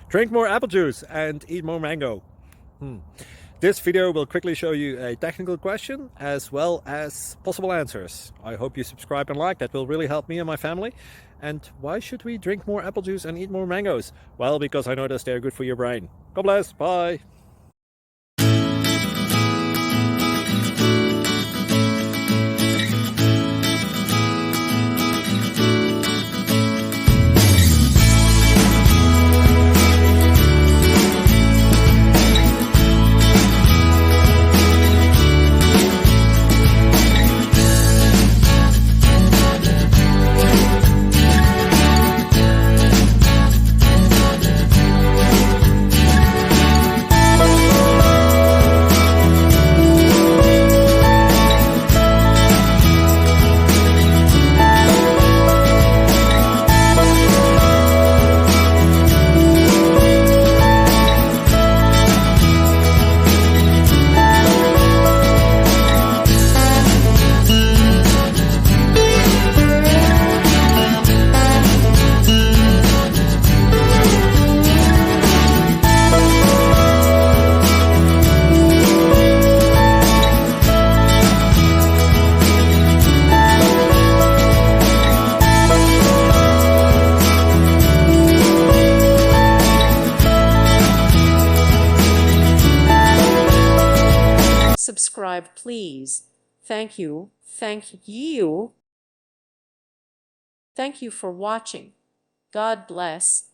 Drink more apple juice and eat more mango. This video will quickly show you a technical question as well as possible answers. I hope you subscribe and like, that will really help me and my family. And why should we drink more apple juice and eat more mangoes? Well, because I noticed they're good for your brain. God bless, bye! Subscribe, please. Thank you. Thank you. Thank you for watching. God bless.